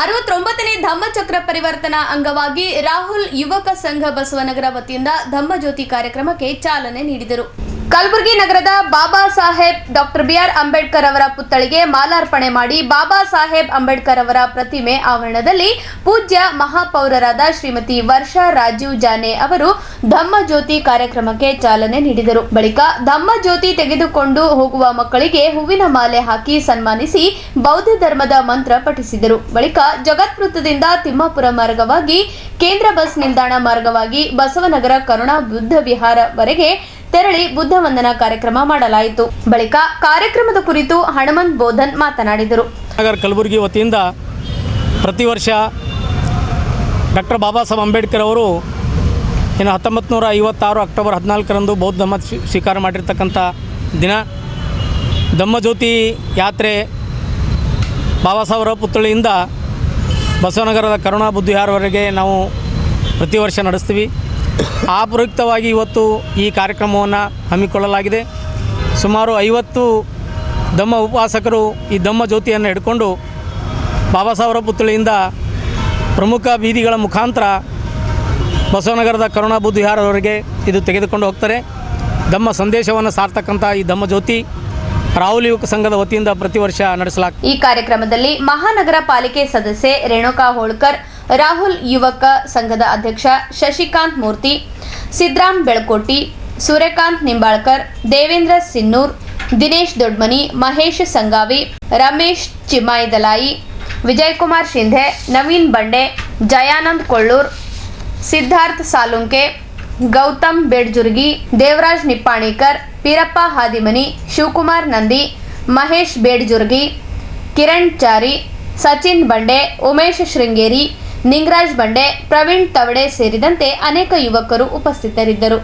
69ನೇ ಧಮ್ಮಚಕ್ರ ಪರಿವರ್ತನಾ ಅಂಗವಾಗಿ ರಾಹುಲ್ ಯುವಕ ಸಂಘ ಬಸವನಗರ ವತಿಯಿಂದ ಧಮ್ಮಜ್ಯೋತಿ ಕಾರ್ಯಕ್ರಮಕ್ಕೆ ಚಾಲನೆ ನೀಡಿದರು. ಕಲಬುರಗಿ ನಗರದ ಬಾಬಾ ಸಾಹೇಬ್ ಡಾಕ್ಟರ್ ಬಿಆರ್ ಅಂಬೇಡ್ಕರ್ ಅವರ ಪುತ್ಥಳಿಗೆ ಮಾಲಾರ್ಪಣೆ ಮಾಡಿ ಬಾಬಾ ಸಾಹೇಬ್ ಅಂಬೇಡ್ಕರ್ ಅವರ ಪ್ರತಿಮೆ ಆವರಣದಲ್ಲಿ ಪೂಜ್ಯ ಮಹಾಪೌರರಾದ ಶ್ರೀಮತಿ ವರ್ಷಾ ರಾಜೀವ್ ಜಾನೆ ಅವರು ಧಮ್ಮಜ್ಯೋತಿ ಕಾರ್ಯಕ್ರಮಕ್ಕೆ ಚಾಲನೆ ನೀಡಿದರು. ಬಳಿಕ ಧಮ್ಮಜ್ಯೋತಿ ತೆಗೆದುಕೊಂಡು ಹೋಗುವ ಮಕ್ಕಳಿಗೆ ಹೂವಿನ ಮಾಲೆ ಹಾಕಿ ಸನ್ಮಾನಿಸಿ ಬೌದ್ಧ ಧರ್ಮದ ಮಂತ್ರ ಪಠಿಸಿದರು. ಬಳಿಕ ಜಗತ್ವೃತ್ತದಿಂದ ತಿಮ್ಮಾಪುರ ಮಾರ್ಗವಾಗಿ ಕೇಂದ್ರ ಬಸ್ ನಿಲ್ದಾಣ ಮಾರ್ಗವಾಗಿ ಬಸವನಗರ ಕರುಣಾ ಬುದ್ಧ ವಿಹಾರವರೆಗೆ ತೆರಳಿ ಬುದ್ಧ ವಂದನಾ ಕಾರ್ಯಕ್ರಮ ಮಾಡಲಾಯಿತು. ಬಳಿಕ ಕಾರ್ಯಕ್ರಮದ ಕುರಿತು ಹನುಮಂತ್ ಬೋಧನ್ ಮಾತನಾಡಿದರು. ಕಲಬುರಗಿ ವತಿಯಿಂದ ಪ್ರತಿ ವರ್ಷ ಡಾಕ್ಟರ್ ಬಾಬಾ ಸಾಹೇಬ್ ಅಂಬೇಡ್ಕರ್ ಅವರು 1956 ಅಕ್ಟೋಬರ್ 14ರಂದು ಬೌದ್ಧ ಧರ್ಮ ಸ್ವೀಕಾರ ಮಾಡಿರ್ತಕ್ಕಂಥ ದಿನ. ಧಮ್ಮಜ್ಯೋತಿ ಯಾತ್ರೆ ಬಾಬಾ ಸಾಹೇಬರ ಪುತ್ಥಳಿಯಿಂದ ಬಸವನಗರದ ಕರುಣಾ ಬುದ್ಧ ವಿಹಾರವರೆಗೆ ನಾವು ಪ್ರತಿ ವರ್ಷ ನಡೆಸ್ತೀವಿ. ಆ ಪ್ರಯುಕ್ತವಾಗಿ ಇವತ್ತು ಈ ಕಾರ್ಯಕ್ರಮವನ್ನು ಹಮ್ಮಿಕೊಳ್ಳಲಾಗಿದೆ. ಸುಮಾರು 50 ಧಮ್ಮ ಉಪಾಸಕರು ಈ ಧಮ್ಮ ಜ್ಯೋತಿಯನ್ನು ಹಿಡ್ಕೊಂಡು ಬಾಬಾ ಸಾಹೇಬರ ಪುತ್ಥಳಿಯಿಂದ ಪ್ರಮುಖ ಬೀದಿಗಳ ಮುಖಾಂತರ ಬಸವನಗರದ ಕರುಣಾ ಬುದ್ಧ ವಿಹಾರದವರೆಗೆ ಇದು ತೆಗೆದುಕೊಂಡು ಹೋಗ್ತಾರೆ. ಧಮ್ಮ ಸಂದೇಶವನ್ನು ಸಾರ್ತಕ್ಕಂಥ ಈ ಧಮ್ಮ ಜ್ಯೋತಿ ರಾಹುಲ್ ಯುವಕ ಸಂಘದ ವತಿಯಿಂದ ಪ್ರತಿ ವರ್ಷ ನಡೆಸಲಾಗುತ್ತದೆ. ಈ ಕಾರ್ಯಕ್ರಮದಲ್ಲಿ ಮಹಾನಗರ ಪಾಲಿಕೆ ಸದಸ್ಯೆ ರೇಣುಕಾ ಹೋಳ್ಕರ್, ರಾಹುಲ್ ಯುವಕ ಸಂಘದ ಅಧ್ಯಕ್ಷ ಶಶಿಕಾಂತ್ ಮೂರ್ತಿ, ಸಿದ್ರಾಮ್ ಬೆಳಕೋಟಿ, ಸೂರ್ಯಕಾಂತ್ ನಿಂಬಾಳ್ಕರ್, ದೇವೇಂದ್ರ ಸಿನ್ನೂರ್, ದಿನೇಶ್ ದೊಡ್ಮನಿ, ಮಹೇಶ್ ಸಂಗಾವಿ, ರಮೇಶ್ ಚಿಮಾಯಿದಲಾಯಿ, ವಿಜಯಕುಮಾರ್ ಶಿಂಧೆ, ನವೀನ್ ಬಂಡೆ, ಜಯಾನಂದ್ ಕೊಳ್ಳೂರ್, ಸಿದ್ಧಾರ್ಥ್ ಸಾಲುಂಕೆ, ಗೌತಮ್ ಬೇಡ್ಜುರ್ಗಿ, ದೇವರಾಜ್ ನಿಪ್ಪಾಣಿಕರ್, ಪೀರಪ್ಪ ಹಾದಿಮನಿ, ಶಿವಕುಮಾರ್ ನಂದಿ, ಮಹೇಶ್ ಬೇಡ್ಜುರ್ಗಿ, ಕಿರಣ್ ಚಾರಿ, ಸಚಿನ್ ಬಂಡೆ, ಉಮೇಶ್ ಶೃಂಗೇರಿ, ನಿಂಗರಾಜ್ ಬಂಡೆ, ಪ್ರವೀಣ್ ತವಡೆ ಸೇರಿದಂತೆ ಅನೇಕ ಯುವಕರು ಉಪಸ್ಥಿತರಿದ್ದರು.